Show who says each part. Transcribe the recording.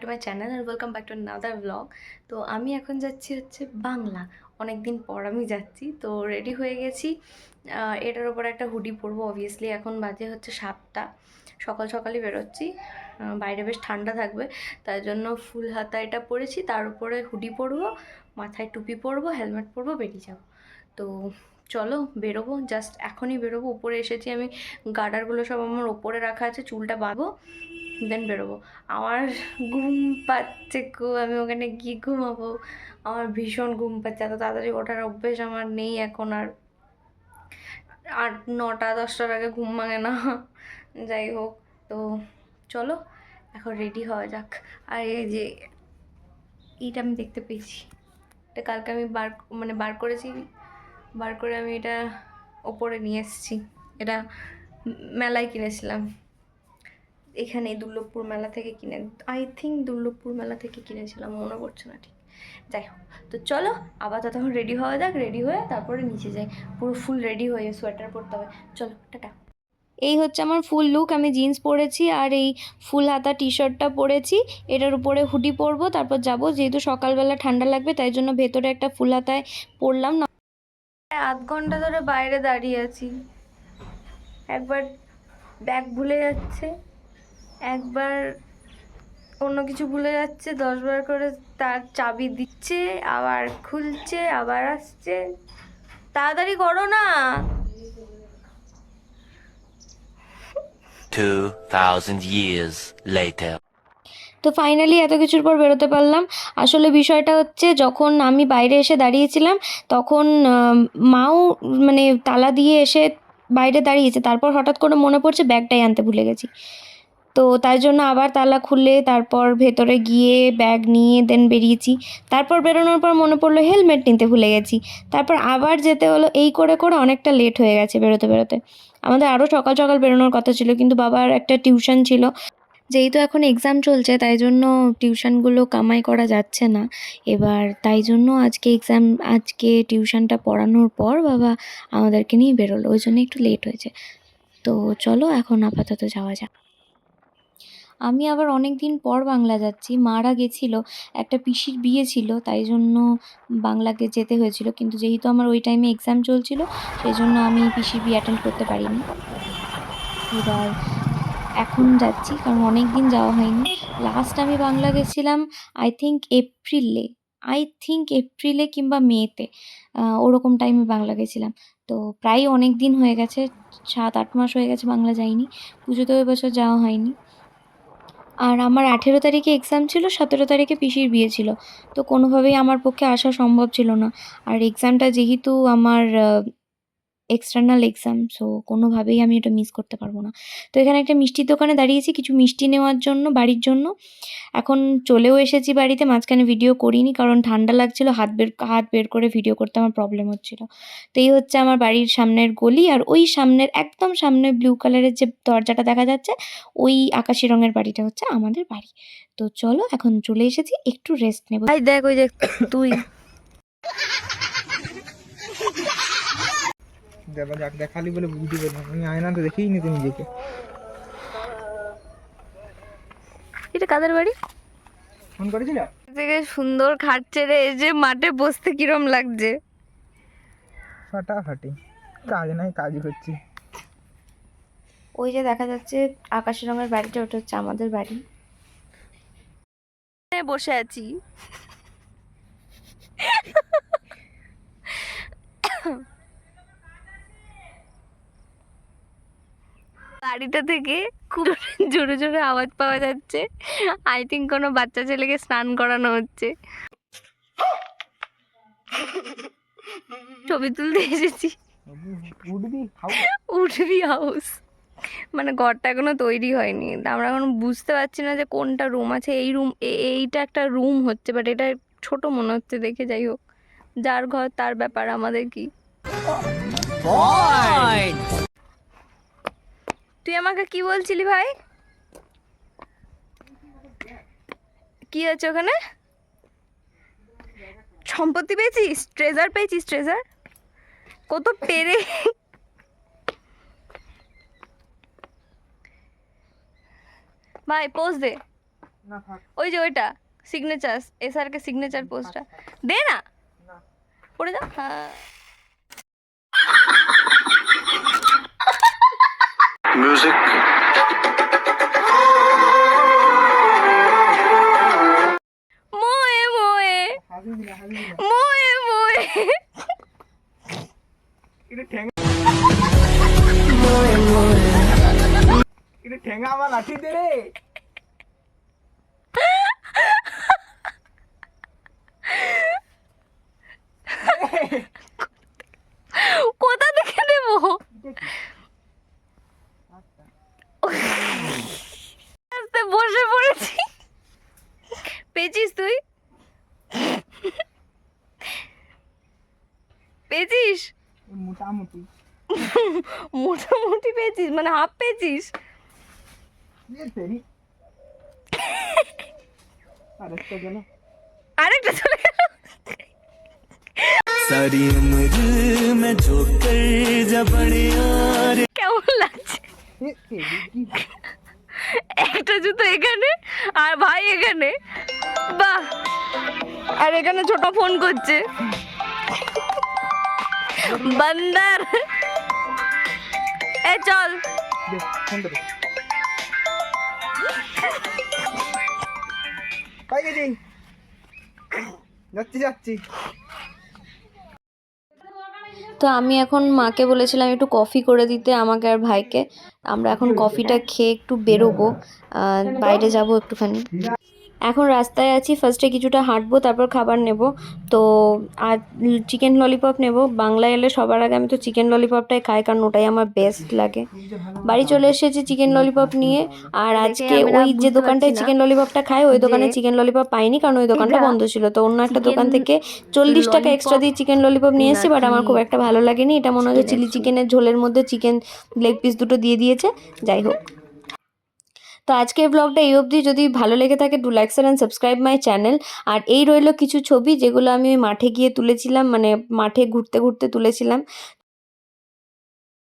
Speaker 1: Two my channel আর welcome back to another blog. তো আমি এখন যাচ্ছি হচ্ছে বাংলা। অনেক দিন পর আমি যাচ্ছি, তো রেডি হয়ে গেছি। এটার ওপর একটা হুডি পরবো অবভিয়াসলি। এখন বাজে হচ্ছে 7টা, সকাল সকালই বেরোচ্ছি। বাইরে বেশ ঠান্ডা থাকবে, তাই জন্য ফুল হাতা এটা পরেছি, তার উপরে হুডি পরবো, মাথায় টুপি পরবো, হেলমেট পরবো, বেরিয়ে যাবো। তো চলো বেরোবো, জাস্ট এখনই বেরোবো। উপরে এসেছি আমি, গার্ডারগুলো সব আমার ওপরে রাখা আছে, চুলটা বাঁধবো, দেন বেরোবো। আমার ঘুম পাচ্ছে খুব, আমি ওখানে গিয়ে ঘুমাবো। আমার ভীষণ ঘুম পাচ্ছে, এত তাড়াতাড়ি ওঠার অভ্যেস আমার নেই এখন আর। 8, 9, 10টার আগে ঘুম ভাঙে না। যাই হোক, তো চলো এখন রেডি হওয়া যাক। আর এই যে এইটা আমি দেখতে পেয়েছি, এটা কালকে আমি বার করেছি, বার করে আমি এটা ওপরে নিয়ে এসেছি। এটা মেলায় কিনেছিলাম, এখানে দুর্লভপুর মেলা থেকে কিনে, আই থিঙ্ক দুর্লভপুর মেলা থেকে কিনেছিলাম, মনে পড়ছে না ঠিক। যাই হোক, তো চলো আপাতত তখন রেডি হওয়া যাক। রেডি হয়ে তারপরে নিচে যাই, পুরো ফুল রেডি হয়ে সোয়েটার পরতে হবে। চলো টাটা। এই হচ্ছে আমার ফুল লুক। আমি জিন্স পরেছি আর এই ফুল হাতা টি শার্টটা পরেছি, এটার উপরে হুডি পরবো, তারপর যাব। যেহেতু সকালবেলা ঠান্ডা লাগবে তাই জন্য ভেতরে একটা ফুল হাতায় পরলাম না। 8 ঘন্টা ধরে বাইরে দাঁড়িয়ে আছি, একবার ব্যাগ ভুলে যাচ্ছে, একবার অন্য কিছু ভুলে যাচ্ছে, 10বার করে তার চাবি দিচ্ছে, আবার খুলছে, আবার আসছে। তাড়াতাড়ি করো না।
Speaker 2: 2000 years later.
Speaker 1: তো ফাইনালি এত কিছুর পর বেরোতে পারলাম। আসলে বিষয়টা হচ্ছে, যখন আমি বাইরে এসে দাঁড়িয়েছিলাম তখন মাও মানে তালা দিয়ে এসে বাইরে দাঁড়িয়েছে, তারপর হঠাৎ করে মনে পড়ছে ব্যাগটাই আনতে ভুলে গেছি। তো তাই জন্য আবার তালা খুলে তারপর ভেতরে গিয়ে ব্যাগ নিয়ে দেন বেরিয়েছি। তারপর বেরোনোর পর মনে পড়লো হেলমেট নিতে ভুলে গেছি, তারপর আবার যেতে হলো। এই করে করে অনেকটা লেট হয়ে গেছে বেরোতে বেরোতে। আমাদের আরও সকাল সকাল বেরোনোর কথা ছিল, কিন্তু বাবার একটা টিউশন ছিল। যেহেতু এখন এক্সাম চলছে তাই জন্য টিউশনগুলো কামাই করা যাচ্ছে না। এবার তাই জন্য আজকে টিউশনটা পড়ানোর পর বাবা আমাদেরকে নিয়ে বেরোলো, ওই জন্য একটু লেট হয়েছে। তো চলো এখন আপাতত যাওয়া যাক। আমি আবার অনেক দিন পর বাংলা যাচ্ছি। মারা গেছিল, একটা পিসির বিয়ে ছিল, তাই জন্য বাংলাকে যেতে হয়েছিল। কিন্তু যেহেতু আমার ওই টাইমে এক্সাম চলছিল, সেই জন্য আমি পিসির বিয়ে অ্যাটেন্ড করতে পারিনি। এবার এখন যাচ্ছি, কারণ অনেক দিন যাওয়া হয়নি। লাস্ট আমি বাংলা গেছিলাম আই থিঙ্ক এপ্রিলে কিংবা মেতে, ওরকম টাইমে বাংলা গেছিলাম। তো প্রায় অনেক দিন হয়ে গেছে, 7-8 মাস হয়ে গেছে বাংলা যাইনি। পুজোতেও এবছর যাওয়া হয়নি। আর আমার 18 তারিখে এক্সাম ছিল, 17 তারিখে পিসির বিয়ে ছিল। তো কোনোভাবেই আমার পক্ষে আসা সম্ভব ছিল না। আর এক্সামটা যেহেতু আমার এক্সটার্নাল এক্সাম, সো কোনোভাবেই আমি এটা মিস করতে পারবো না। তো এখানে একটা মিষ্টির দোকানে দাঁড়িয়েছি কিছু মিষ্টি নেওয়ার জন্য, বাড়ির জন্য। এখন চলেও এসেছি বাড়িতে, মাঝখানে ভিডিও করিনি কারণ ঠান্ডা লাগছিল, হাত বের করে ভিডিও করতে আমার প্রবলেম হচ্ছিল। তো এই হচ্ছে আমার বাড়ির সামনের গলি, আর ওই সামনের একদম সামনে ব্লু কালারের যে দরজাটা দেখা যাচ্ছে, ওই আকাশি রঙের বাড়িটা হচ্ছে আমাদের বাড়ি। তো চলো এখন চলে এসেছি, একটু রেস্ট নেবো। ভাই দেখ, ওই যে তুই
Speaker 3: দেখালি বলে বুঝতে পারলাম, আমি আয়না তো দেখেই নি তো নিজেকে।
Speaker 1: এটা কাদের বাড়ি?
Speaker 3: ফোন করেছিল?
Speaker 1: থেকে সুন্দর খাট ছেড়ে এই যে মাঠে বসতে কিরম লাগছে।
Speaker 3: ফাটাফাটি, কাজ নাই, কাজ করছি।
Speaker 1: ওই যে দেখা যাচ্ছে আকাশি রঙের বাড়িটা, ওটা হচ্ছে আমাদের বাড়ি। বসে আছি, বাড়িটা থেকে খুব জোরে জোরে আওয়াজ পাওয়া যাচ্ছে। আই থিঙ্ক কোনো বাচ্চা ছেলেকে স্নান করানো হচ্ছে। ছবি তুলতে এসেছি।
Speaker 3: উঠবি
Speaker 1: উঠবি হাউস, মানে ঘরটা এখনো তৈরি হয়নি, আমরা এখন বুঝতে পারছি না যে কোনটা রুম আছে। এই রুম, এইটা একটা রুম হচ্ছে, বাট এটা ছোট মনে হচ্ছে দেখে। যাই হোক, যার ঘর তার ব্যাপার, আমাদের কি। তুই আমাকে কি বলছিলি ভাই? কি আছে ওখানে? সম্পত্তি পেয়েছিস? ট্রেজার পেয়েছিস? ট্রেজার কত পেরে। ভাই পোজ দে।
Speaker 3: না থাক
Speaker 1: ওই যে ওইটা সিগনেচার, এসআরকে সিগনেচার পোস্টটা দে না,
Speaker 3: না
Speaker 1: পড়ে যা। হ্যাঁ
Speaker 4: Music.
Speaker 1: মোয়ে মোয়ে
Speaker 3: হাসিস না
Speaker 1: মোয়ে মোয়ে
Speaker 3: এটা ঠেঙ্গা আমার লাঠি দে রে।
Speaker 1: কোথা থেকে দেবো? আস্তে বসে পড়েছি। পেয়েছিস তুই? পেয়েছিস?
Speaker 3: মোটামুটি
Speaker 1: মোটামুটি পেয়েছিস মানে হাফ পেয়েছিস?
Speaker 3: তেরি আরেকটা গেল।
Speaker 1: আরেকটা চলে গেল।
Speaker 5: सारी उम्र में जोकर जब बड़े यार
Speaker 1: কেমন লাগছে? একটা জুতো এখানে আর ভাই এখানে, বাহ। আর এখানে ছোট ফোন করছে, বান্দার। এ চল
Speaker 3: দে ফোনটা দে। পাই গেছি, যাচ্ছি যাচ্ছি।
Speaker 1: তো আমি এখন মাকে বলেছিলাম একটু কফি করে দিতে আমাকে আর ভাইকে। আমরা এখন কফিটা খেয়ে একটু বেরোবো, বাইরে যাব একটুখানি। এখন রাস্তায় আছি, ফার্স্টে কিছুটা হাঁটবো, তারপর খাবার নেব। তো আর চিকেন ললিপপ নেব। বাংলায় এলে সবার আগে আমি তো চিকেন ললিপপটাই খাই, কারণ ওটাই আমার বেস্ট লাগে। বাড়ি চলে এসেছি চিকেন ললিপপ নিয়ে। আর আজকে ওই যে দোকানটায় চিকেন ললিপপটা খাই, ওই দোকানে চিকেন ললিপপ পাইনি, কারণ ওই দোকানটা বন্ধ ছিল। তো অন্য একটা দোকান থেকে 40 টাকা এক্সট্রা দিয়ে চিকেন ললিপপ নিয়ে এসেছি, বাট আমার খুব একটা ভালো লাগেনি। এটা মনে হচ্ছে চিলি চিকেনের ঝোলের মধ্যে চিকেন লেগ পিস দুটো দিয়ে দিয়েছে। যাই হোক, তো আজকের ব্লগটা এই অবধি। যদি ভালো লেগে থাকে do like share and subscribe my channel. আর এই রইল কিছু ছবি যেগুলো আমি ওই মাঠে গিয়ে তুলেছিলাম, মানে মাঠে ঘুরতে ঘুরতে তুলেছিলাম।